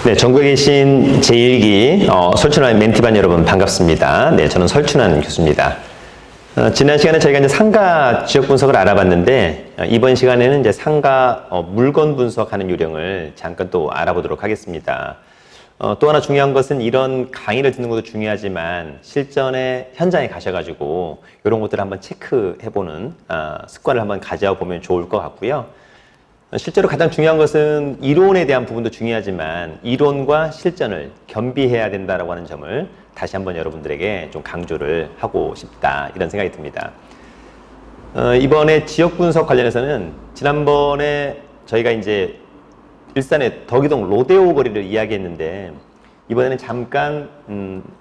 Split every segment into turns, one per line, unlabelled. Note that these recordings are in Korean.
네, 전국에 계신 제1기 설춘환 멘티반 여러분 반갑습니다. 네, 저는 설춘환 교수입니다. 지난 시간에 저희가 이제 상가 지역 분석을 알아봤는데 이번 시간에는 이제 상가 물건 분석하는 요령을 잠깐 또 알아보도록 하겠습니다. 또 하나 중요한 것은 이런 강의를 듣는 것도 중요하지만 실전에 현장에 가셔가지고 이런 것들을 한번 체크해보는 습관을 한번 가져보면 좋을 것 같고요. 실제로 가장 중요한 것은 이론에 대한 부분도 중요하지만 이론과 실전을 겸비해야 된다라고 하는 점을 다시 한번 여러분들에게 좀 강조를 하고 싶다 이런 생각이 듭니다. 이번에 지역 분석 관련해서는 지난번에 저희가 이제 일산의 덕이동 로데오 거리를 이야기했는데 이번에는 잠깐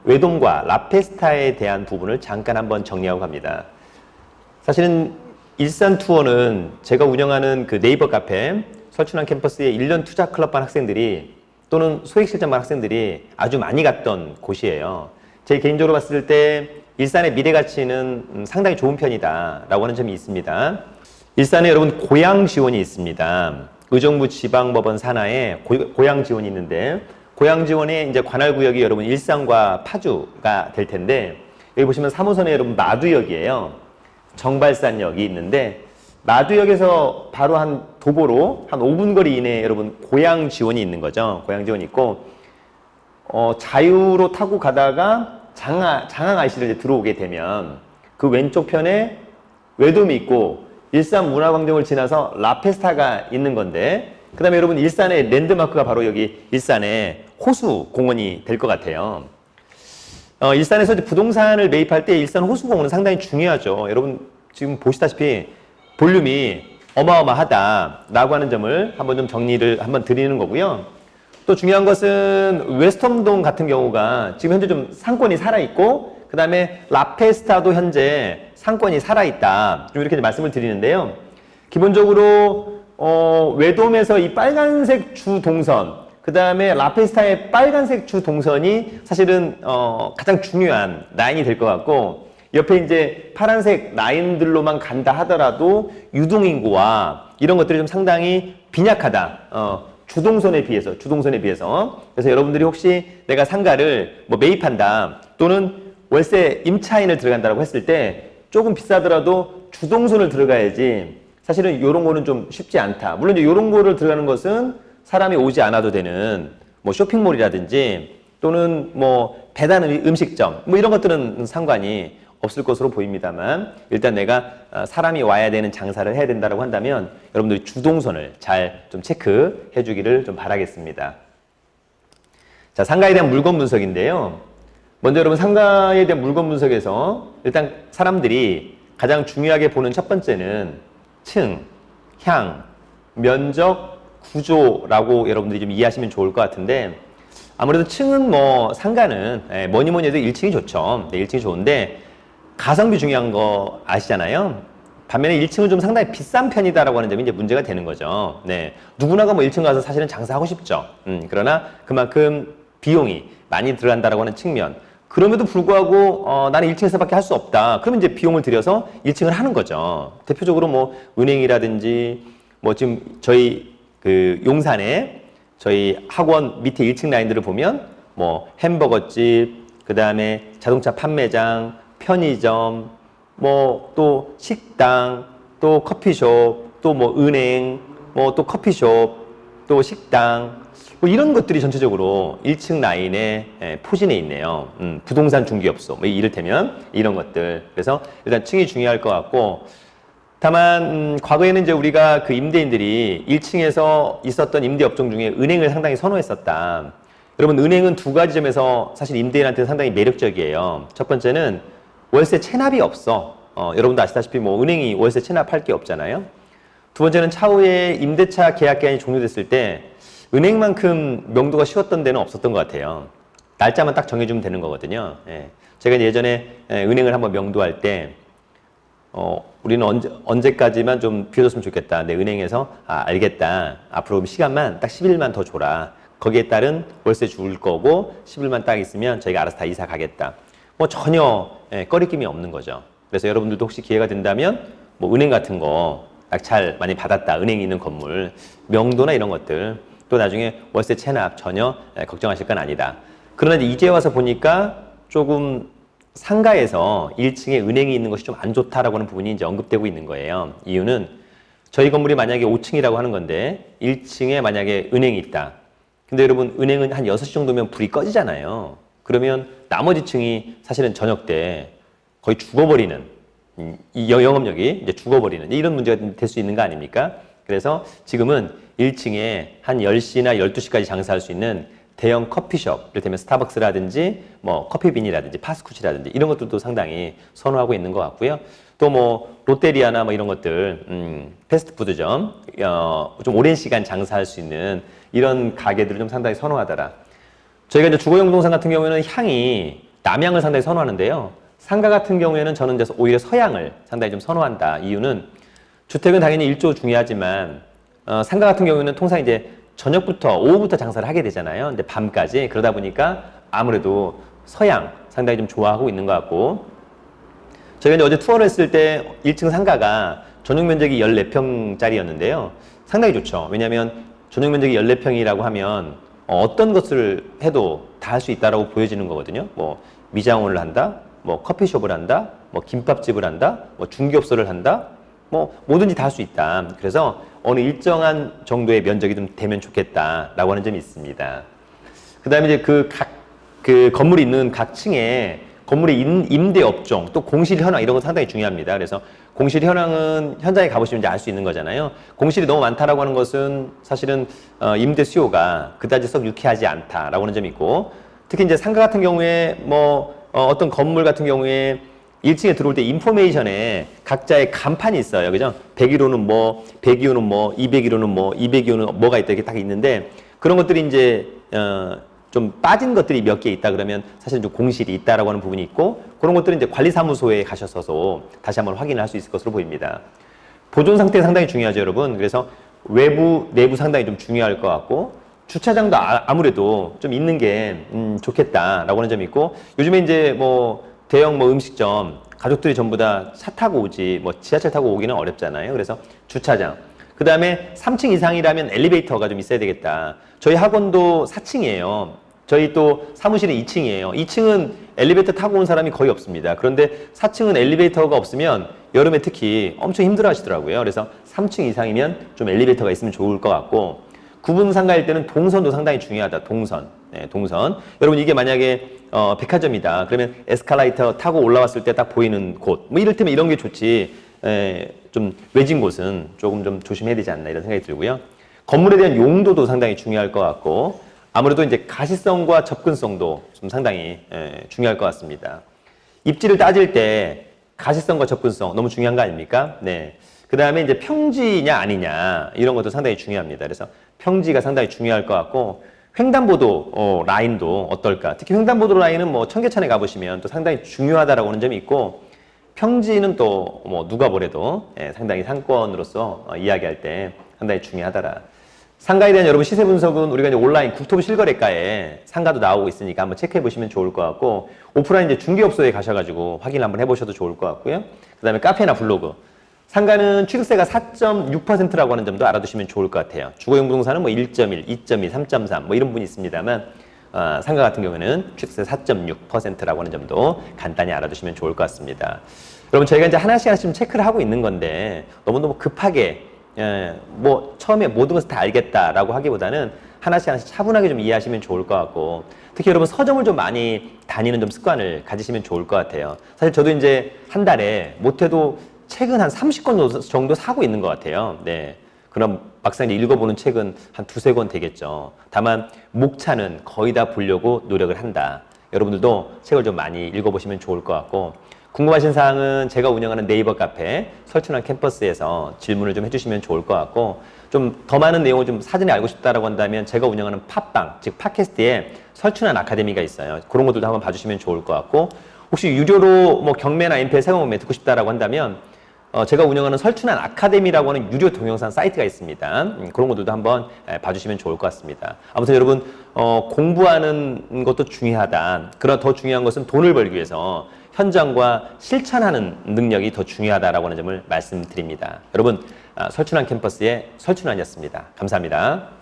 외돔과 라페스타에 대한 부분을 잠깐 한번 정리하고 갑니다. 사실은 일산 투어는 제가 운영하는 그 네이버 카페 설춘환 캠퍼스의 1년 투자 클럽반 학생들이 또는 소액 실전반 학생들이 아주 많이 갔던 곳이에요. 제 개인적으로 봤을 때 일산의 미래 가치는 상당히 좋은 편이다 라고 하는 점이 있습니다. 일산에 여러분 고양 지원이 있습니다. 의정부 지방법원 산하에 고양 지원이 있는데 고양 지원의 이제 관할 구역이 여러분 일산과 파주가 될 텐데 여기 보시면 3호선에 여러분 마두역이에요. 정발산역이 있는데 마두역에서 바로 한 도보로 한 5분 거리 이내에 여러분 고양 지원이 있는 거죠. 고양 지원이 있고 자유로 타고 가다가 장항 IC를 이제 들어오게 되면 그 왼쪽 편에 외돔이 있고 일산 문화광장을 지나서 라페스타가 있는 건데 그 다음에 여러분 일산의 랜드마크가 바로 여기 일산의 호수공원이 될 것 같아요. 일산에서 이제 부동산을 매입할 때 일산 호수공원은 상당히 중요하죠. 여러분 지금 보시다시피 볼륨이 어마어마하다라고 하는 점을 한번 좀 정리를 한번 드리는 거고요. 또 중요한 것은 웨스턴동 같은 경우가 지금 현재 좀 상권이 살아있고 그 다음에 라페스타도 현재 상권이 살아있다. 좀 이렇게 말씀을 드리는데요. 기본적으로 외돔에서 이 빨간색 주 동선 그 다음에 라페스타의 빨간색 주 동선이 사실은 가장 중요한 라인이 될 것 같고 옆에 이제 파란색 라인들로만 간다 하더라도 유동인구와 이런 것들이 좀 상당히 빈약하다. 주동선에 비해서. 그래서 여러분들이 혹시 내가 상가를 뭐 매입한다 또는 월세 임차인을 들어간다고 했을 때 조금 비싸더라도 주동선을 들어가야지 사실은 이런 거는 좀 쉽지 않다. 물론 이제 이런 거를 들어가는 것은 사람이 오지 않아도 되는 뭐 쇼핑몰이라든지 또는 뭐 배달 음식점 뭐 이런 것들은 상관이 없을 것으로 보입니다만 일단 내가 사람이 와야 되는 장사를 해야 된다고 한다면 여러분들이 주동선을 잘 좀 체크해 주기를 좀 바라겠습니다. 자, 상가에 대한 물건 분석인데요. 먼저 여러분 상가에 대한 물건 분석에서 일단 사람들이 가장 중요하게 보는 첫 번째는 층, 향, 면적, 구조라고 여러분들이 좀 이해하시면 좋을 것 같은데 아무래도 층은 뭐 상가는 뭐니 해도 1층이 좋죠. 네, 1층이 좋은데 가성비 중요한 거 아시잖아요. 반면에 1층은 좀 상당히 비싼 편이다라고 하는 점이 이제 문제가 되는 거죠. 네, 누구나가 뭐 1층 가서 사실은 장사하고 싶죠. 그러나 그만큼 비용이 많이 들어간다라고 하는 측면. 그럼에도 불구하고 나는 1층에서밖에 할 수 없다. 그러면 이제 비용을 들여서 1층을 하는 거죠. 대표적으로 뭐 은행이라든지 뭐 지금 저희 그 용산에 저희 학원 밑에 1층 라인들을 보면 뭐 햄버거집, 그 다음에 자동차 판매장, 편의점, 뭐 또 식당, 또 커피숍, 또 뭐 은행, 뭐 또 커피숍, 또 식당, 뭐 이런 것들이 전체적으로 1층 라인에 포진해 있네요. 부동산 중개업소, 뭐 이를테면 이런 것들. 그래서 일단 층이 중요할 것 같고 다만 과거에는 이제 우리가 그 임대인들이 1층에서 있었던 임대업종 중에 은행을 상당히 선호했었다. 여러분 은행은 두 가지 점에서 사실 임대인한테 상당히 매력적이에요. 첫 번째는 월세 체납이 없어. 여러분도 아시다시피 뭐 은행이 월세 체납할 게 없잖아요. 두 번째는 차후에 임대차 계약 기간이 종료됐을 때 은행만큼 명도가 쉬웠던 데는 없었던 것 같아요. 날짜만 딱 정해주면 되는 거거든요. 예. 제가 예전에 은행을 한번 명도할 때 우리는 언제까지만 좀 비워줬으면 좋겠다. 내 은행에서 알겠다. 앞으로 시간만 딱 10일만 더 줘라. 거기에 따른 월세 줄 거고 10일만 딱 있으면 저희가 알아서 다 이사 가겠다. 뭐 전혀 꺼리낌이 없는 거죠. 그래서 여러분들도 혹시 기회가 된다면 뭐 은행 같은 거 딱 잘 많이 받았다. 은행이 있는 건물 명도나 이런 것들 또 나중에 월세 체납 전혀 걱정하실 건 아니다. 그러나 이제 와서 보니까 조금 상가에서 1층에 은행이 있는 것이 좀 안 좋다라고 하는 부분이 이제 언급되고 있는 거예요. 이유는 저희 건물이 만약에 5층이라고 하는 건데 1층에 만약에 은행이 있다. 근데 여러분 은행은 한 6시 정도면 불이 꺼지잖아요. 그러면 나머지 층이 사실은 저녁 때 거의 죽어버리는 이 영업력이 이제 죽어버리는 이런 문제가 될 수 있는 거 아닙니까? 그래서 지금은 1층에 한 10시나 12시까지 장사할 수 있는 대형 커피숍, 이를테면 스타벅스라든지 뭐 커피빈이라든지 파스쿠치라든지 이런 것들도 상당히 선호하고 있는 것 같고요. 또 뭐 롯데리아나 뭐 이런 것들 패스트푸드점 좀 오랜 시간 장사할 수 있는 이런 가게들을 좀 상당히 선호하더라. 저희가 이제 주거용 부동산 같은 경우에는 향이 남향을 상당히 선호하는데요. 상가 같은 경우에는 저는 이제 오히려 서향을 상당히 좀 선호한다. 이유는 주택은 당연히 일조 중요하지만 상가 같은 경우에는 통상 이제 저녁부터 오후부터 장사를 하게 되잖아요. 근데 밤까지 그러다 보니까 아무래도 서양 상당히 좀 좋아하고 있는 것 같고 저희가 이제 어제 투어를 했을 때 1층 상가가 전용 면적이 14평짜리였는데요. 상당히 좋죠. 왜냐하면 전용 면적이 14평이라고 하면 어떤 것을 해도 다 할 수 있다라고 보여지는 거거든요. 뭐 미장원을 한다, 뭐 커피숍을 한다, 뭐 김밥집을 한다, 뭐 중개업소를 한다, 뭐 뭐든지 다 할 수 있다. 그래서 어느 일정한 정도의 면적이 좀 되면 좋겠다라고 하는 점이 있습니다. 그다음에 이제 그 건물이 있는 각 층에 건물의 임대 업종, 또 공실 현황 이런 거 상당히 중요합니다. 그래서 공실 현황은 현장에 가보시면 이제 알 수 있는 거잖아요. 공실이 너무 많다라고 하는 것은 사실은 임대 수요가 그다지 썩 유쾌하지 않다라고 하는 점이 있고, 특히 이제 상가 같은 경우에 뭐 어떤 건물 같은 경우에 1층에 들어올 때 인포메이션에 각자의 간판이 있어요. 그죠? 101호는 뭐, 102호는 뭐, 201호는 뭐, 202호는 뭐가 있다 이렇게 딱 있는데 그런 것들이 이제 좀 빠진 것들이 몇 개 있다 그러면 사실 좀 공실이 있다라고 하는 부분이 있고, 그런 것들은 이제 관리사무소에 가셔서 다시 한번 확인을 할 수 있을 것으로 보입니다. 보존 상태 상당히 중요하죠, 여러분. 그래서 외부, 내부 상당히 좀 중요할 것 같고, 주차장도 아무래도 좀 있는 게 좋겠다라고 하는 점이 있고, 요즘에 이제 뭐 대형 뭐 음식점 가족들이 전부 다 차 타고 오지 뭐 지하철 타고 오기는 어렵잖아요. 그래서 주차장. 그 다음에 3층 이상이라면 엘리베이터가 좀 있어야 되겠다. 저희 학원도 4층이에요. 저희 또 사무실은 2층이에요. 2층은 엘리베이터 타고 온 사람이 거의 없습니다. 그런데 4층은 엘리베이터가 없으면 여름에 특히 엄청 힘들어 하시더라고요. 그래서 3층 이상이면 좀 엘리베이터가 있으면 좋을 것 같고, 구분 상가일 때는 동선도 상당히 중요하다. 동선. 네, 동선. 여러분 이게 만약에 백화점이다. 그러면 에스컬레이터 타고 올라왔을 때 딱 보이는 곳. 뭐 이럴 때면 이런 게 좋지. 좀 외진 곳은 조금 좀 조심해야 되지 않나 이런 생각이 들고요. 건물에 대한 용도도 상당히 중요할 것 같고, 아무래도 이제 가시성과 접근성도 좀 상당히 중요할 것 같습니다. 입지를 따질 때 가시성과 접근성 너무 중요한 거 아닙니까? 네. 그 다음에 이제 평지냐 아니냐 이런 것도 상당히 중요합니다. 그래서 평지가 상당히 중요할 것 같고, 횡단보도 라인도 어떨까? 특히 횡단보도 라인은 뭐 청계천에 가보시면 또 상당히 중요하다라고 하는 점이 있고, 평지는 또 뭐 누가 뭐래도 상당히 상권으로서 이야기할 때 상당히 중요하더라. 상가에 대한 여러분 시세 분석은 우리가 이제 온라인 국토부 실거래가에 상가도 나오고 있으니까 한번 체크해 보시면 좋을 것 같고, 오프라인 이제 중개업소에 가셔가지고 확인 한번 해보셔도 좋을 것 같고요. 그 다음에 카페나 블로그. 상가는 취득세가 4.6%라고 하는 점도 알아두시면 좋을 것 같아요. 주거용 부동산은 뭐 1.1, 2.2, 3.3 뭐 이런 부분이 있습니다만, 상가 같은 경우에는 취득세 4.6%라고 하는 점도 간단히 알아두시면 좋을 것 같습니다. 여러분 저희가 이제 하나씩 좀 체크를 하고 있는 건데 너무 급하게 뭐 처음에 모든 것을 다 알겠다라고 하기보다는 하나씩 차분하게 좀 이해하시면 좋을 것 같고, 특히 여러분 서점을 좀 많이 다니는 좀 습관을 가지시면 좋을 것 같아요. 사실 저도 이제 한 달에 못해도 책은 한 30권 정도 사고 있는 것 같아요. 네. 그럼 막상 읽어보는 책은 한 2-3권 되겠죠. 다만 목차는 거의 다 보려고 노력을 한다. 여러분들도 책을 좀 많이 읽어보시면 좋을 것 같고, 궁금하신 사항은 제가 운영하는 네이버 카페 설춘환 캠퍼스에서 질문을 좀 해주시면 좋을 것 같고, 좀 더 많은 내용을 좀 사전에 알고 싶다라고 한다면 제가 운영하는 팟빵, 즉 팟캐스트에 설춘환 아카데미가 있어요. 그런 것들도 한번 봐주시면 좋을 것 같고, 혹시 유료로 뭐 경매나 MPL 세금매 듣고 싶다라고 한다면 제가 운영하는 설춘환 아카데미라고 하는 유료 동영상 사이트가 있습니다. 그런 것들도 한번 봐주시면 좋을 것 같습니다. 아무튼 여러분 공부하는 것도 중요하다. 그러나 더 중요한 것은 돈을 벌기 위해서 현장과 실천하는 능력이 더 중요하다라고 하는 점을 말씀드립니다. 여러분 설춘환 캠퍼스의 설춘환이었습니다. 감사합니다.